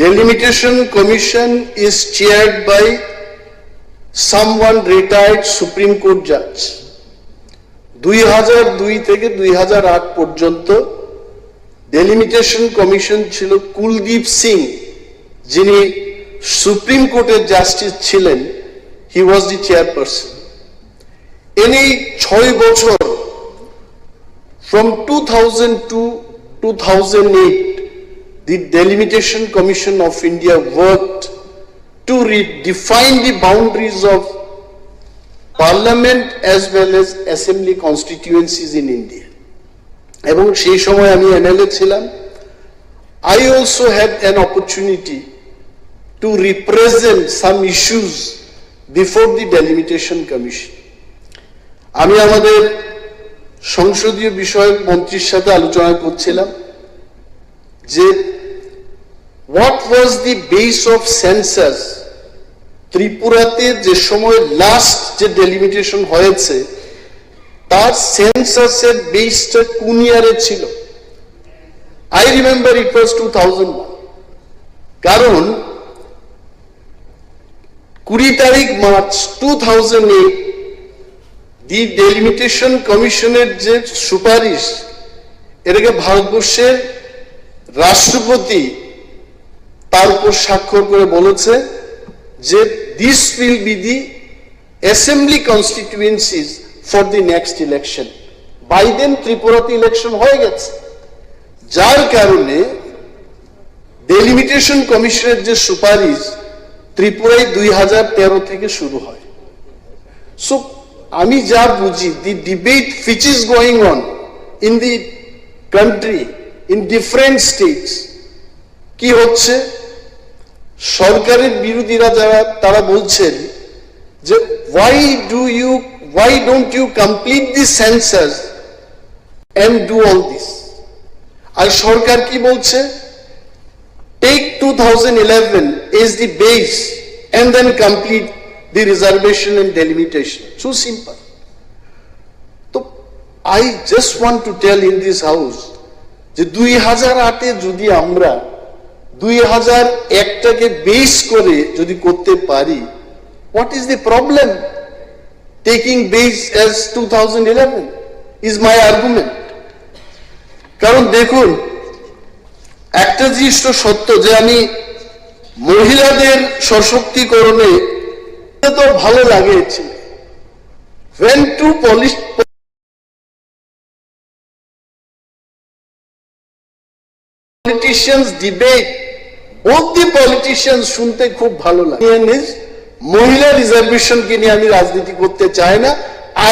Delimitation Commission is chaired by someone retired Supreme Court judge. 2002 থেকে 2008 পর্যন্ত delimitation commission ছিল কুলদীপ সিং, যিনি সুপ্রিম কোর্টের জাস্টিস ছিলেন। হি ওয়াজ দি চেয়ারপারসন। এই 6 বছর from 2000 to 2008 the Delimitation Commission of India worked to redefine the boundaries of Parliament as well as Assembly constituencies in India. এবং সেই সময় আমি এমএলএ ছিলাম। I also had an opportunity to represent some issues before the Delimitation Commission. আমি আমাদের সংসদীয় বিষয়ক মন্ত্রীর সাথে আলোচনা করছিলাম যে what was the base of census ত্রিপুরাতে যে সময় লাস্ট যে ডেলিমিটেশন হয়েছে তার সেন্সাসের বেসটা কোন ইয়ারে ছিল। আই রিমেম্বার ইট ওয়াজ 2001, কারণ 20 তারিখ মার্চ 2008 দি ডেলিমিটেশন কমিশনের যে সুপারিশ, এটাকে ভারতবর্ষের রাষ্ট্রপতি তার উপর স্বাক্ষর করে বলেছে যে this will be the assembly constituencies for the next election. By then ত্রিপুরাতে ইলেকশন হয়ে গেছে, যার কারণে ডেলিমিটেশন কমিশনের যে সুপারিশ ত্রিপুরায় 2013 থেকে শুরু হয়। সো আমি যা বুঝি দি debate which is going on in the country in different states কি হচ্ছে, সরকারের বিরোধীরা যারা তারা বলছেন যে why don't you complete the census and do all this, আর সরকার কি বলছে, take 2011 as the base and then complete the reservation and delimitation. So simple. So I just want to tell in this house যে 2008 যদি আমরা 2001টাকে base করে যদি করতে পারি, what is the problem taking base as 2011 is my argument. কারণ দেখুন, একটা জিনিস তো সত্য যে আমি মহিলাদের সশক্তিকরণে তো ভালো লাগেছিল। when two politicians debate, both the politicians শুনতে খুব ভালো লাগে। মহিলা রিজার্ভেশন কে নিয়ে আমি রাজনীতি করতে চাই না।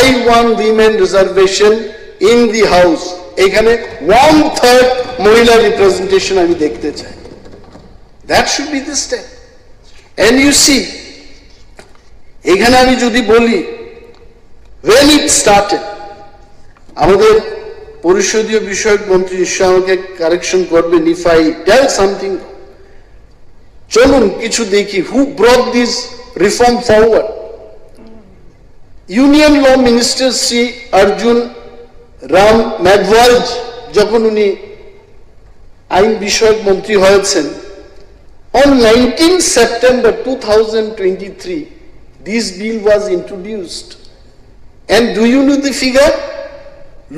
I want women reservation in the house. এখানে 1/3 মহিলা রিপ্রেজেন্টেশন আমি দেখতে চাই। That should be the step. And you see, এখানে আমি যদি বলি when it started, আমাদের পরিষদীয় বিষয়ক মন্ত্রী নিশ্চয় আমাকে কারেকশন করবেন if I tell something. চলুন কিছু দেখি who brought this reform forward. Union law minister Shri Arjun Ram Meghwal যখন উনি আইন বিষয়ক মন্ত্রী হয়েছেন, on 19 September 2023 this bill was introduced. And do you know the figure?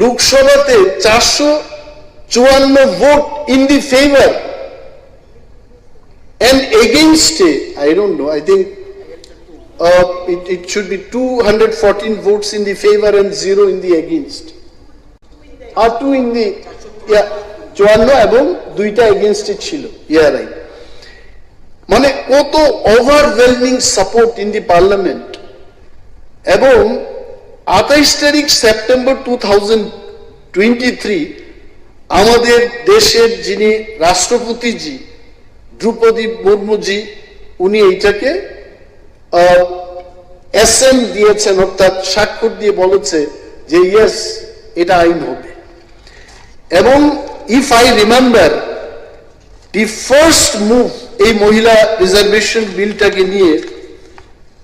লোকসভাতে 454 vote in the favor and against I don't know, I think it should be 214 votes in the favor and 0 in the against, or 2 in the 54 এবং 2টা against it ছিল। right, মানে কত overwhelming support in the parliament. এবং 28 তারিখ September 2023 আমাদের দেশের যিনি রাষ্ট্রপতিজি দ্রৌপদী মুর্মুজি, উনি এইটাকে এসএম দিয়েছেন, অর্থাৎ স্বাক্ষর দিয়ে বলেছে যে ইয়েস এটা আইন হবে। এবং if I remember the first move এই মহিলা রিজার্ভেশন বিলটাকে নিয়ে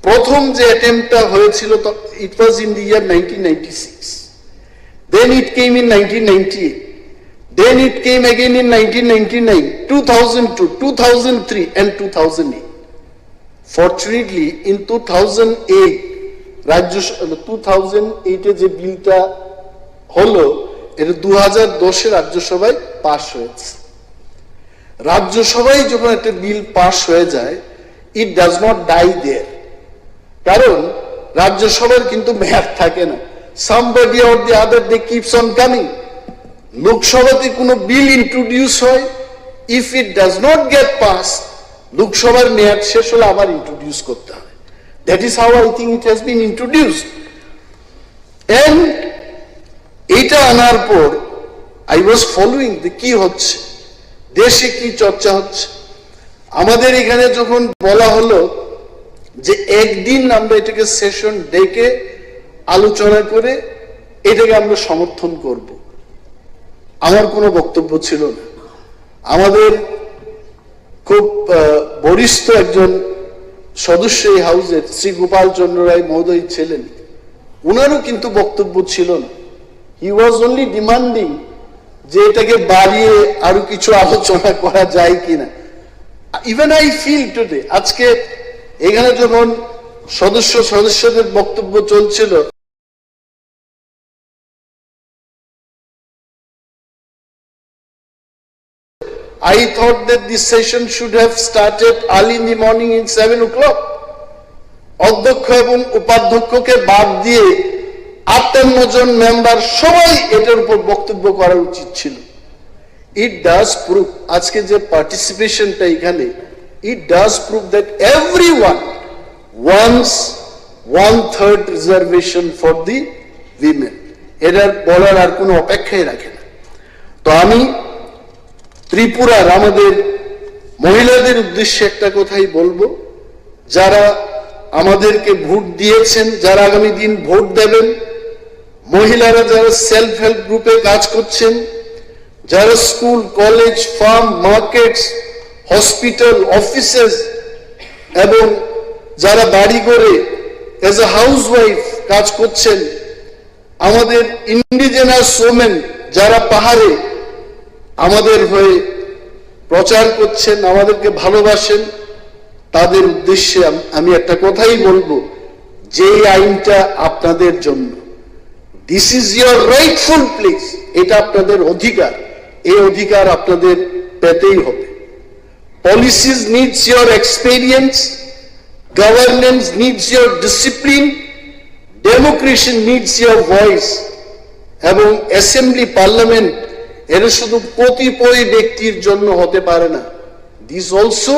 প্রথম যে অ্যাটেম্পটটা হয়েছিল it was in the year 1996, then it came in 1998, Then it came again in 1999, 2002, 2003 and 2008. Fortunately, in 2008, 2008 যে বিলটা হলো এটা 2010 রাজ্যসভায় পাস হয়েছে। রাজ্যসভায় যখন একটা বিল পাস হয়ে যায়, it does not die there, কারণ রাজ্যসভার কিন্তু মেয়াদ থাকে না। somebody or the other they keeps on coming. লোকসভাতে কোনো বিল ইন্ট্রোডিউস হয়, if it does not get passed, লোকসভার মেয়াদ শেষ হলে আবার ইন্ট্রোডিউস করতে হয়। that is how I think it has been introduced. and এটা আনার পর I was following the কি হচ্ছে, দেশে কি চর্চা হচ্ছে। আমাদের এখানে যখন বলা হলো যে একদিন আমরা এটাকে সেশন ডেকে আলোচনা করে এটাকে আমরা সমর্থন করব, আমার কোনো বক্তব্য ছিল না। আমাদের খুব বরিষ্ঠ একজন সদস্য এই হাউসের শ্রী গোপাল চন্দ্র রায় মহোদয় ছিলেন, ওনারও কিন্তু বক্তব্য ছিল না। হি ওয়াজ অনলি ডিমান্ডিং যে এটাকে বাড়িয়ে আরো কিছু আলোচনা করা যায় কিনা। ইভেন আই ফিল টুডে, আজকে এখানে যখন সদস্যদের বক্তব্য চলছিল, I thought that this session should have started early in the morning in 7 o'clock. অধ্যক্ষ এবং উপাধ্যক্ষকে বাদ দিয়ে 58 জন মেম্বার সবাই এটার উপর বক্তব্য করা উচিত ছিল। It does prove, আজকে যে পার্টিসিপেশনটা এখানে, it does prove that everyone wants 1/3 reservation for the women. এটার বলার আর কোনো অপেক্ষাই রাখে না। তো আমি ত্রিপুরার আমাদের মহিলাদের উদ্দেশ্যে একটা কথাই বলবো, যারা আমাদেরকে ভোট দিয়েছেন, যারা আগামী দিন ভোট দেবেন, মহিলারা যারা সেলফ হেল্প গ্রুপে কাজ করছেন, যারা school, college, farm, markets, hospital, offices এবং যারা বাড়ি করে এজ এ হাউস ওয়াইফ কাজ করছেন, আমাদের ইন্ডিজেনাস ওমেন যারা পাহাড়ে আমাদের হয়ে প্রচার করছেন, আমাদেরকে ভালোবাসেন, তাদের উদ্দেশ্যে আমি একটা কথাই বলবো, যে আইনটা আপনাদের জন্য, this is your rightful place, এটা আপনাদের অধিকার, এই অধিকার আপনাদের পেতেই হবে। Policies needs your experience, governance needs your discipline, democracy needs your voice, এবং অ্যাসেম্বলি, পার্লামেন্ট এটা শুধু কতিপয় ব্যক্তির জন্য হতে পারে না। This also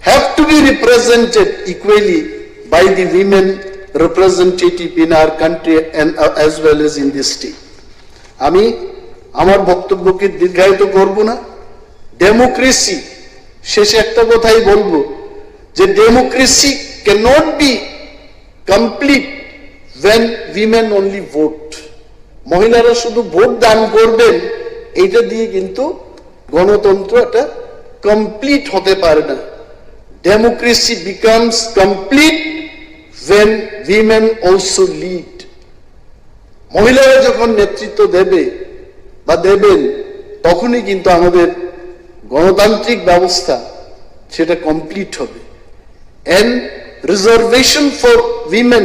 have to be represented equally by the women representative in our country and as well as in this state. আমি আমার বক্তব্যকে দীর্ঘায়িত করব না। ডেমোক্রেসি, শেষে একটা কথাই বলবো, যে democracy cannot be complete when women only vote. মহিলারা শুধু ভোট দান করবেন, এইটা দিয়ে কিন্তু গণতন্ত্র এটা কমপ্লিট হতে পারে না। Democracy becomes complete when women also lead. মহিলারা যখন নেতৃত্ব দেবে বা দেবেন, তখনই কিন্তু আমাদের গণতান্ত্রিক ব্যবস্থা সেটা কমপ্লিট হবে। And reservation for women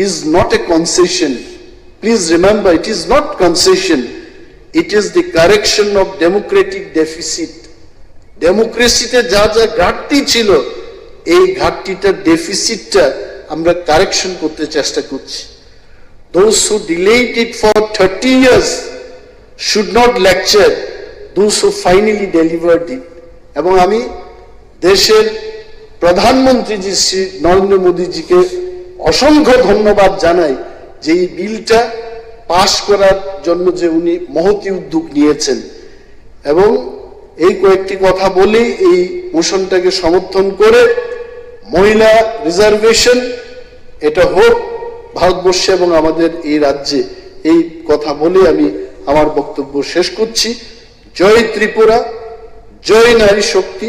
is not a concession. Please remember, it is not concession, it is the correction of democratic deficit. ডেমোক্রেসিতে যা যা ঘাটতি ছিল, এই ঘাটতিটা, ডেফিসিটটা আমরা কারেকশন করতে চেষ্টা করছি। Those who delayed it for 30 years should not lecture those who finally delivered it. এবং আমি দেশের প্রধানমন্ত্রী শ্রী নরেন্দ্র মোদীজিকে অসংখ্য ধন্যবাদ জানাই যে এই বিলটা পাশ করার জন্য যে উনি মহতি উদ্যোগ নিয়েছেন। এবং এই কয়েকটি কথা বলেই এই মোশনটাকে সমর্থন করে মহিলা রিজার্ভেশন এটা হোক ভারতবর্ষে এবং আমাদের এই রাজ্যে, এই কথা বলে আমি আমার বক্তব্য শেষ করছি। জয় ত্রিপুরা, জয় নারী শক্তি,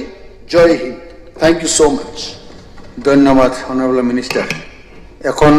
জয় Hind. Thank you so much. ধন্যবাদ অনারেবল মিনিস্টার। এখন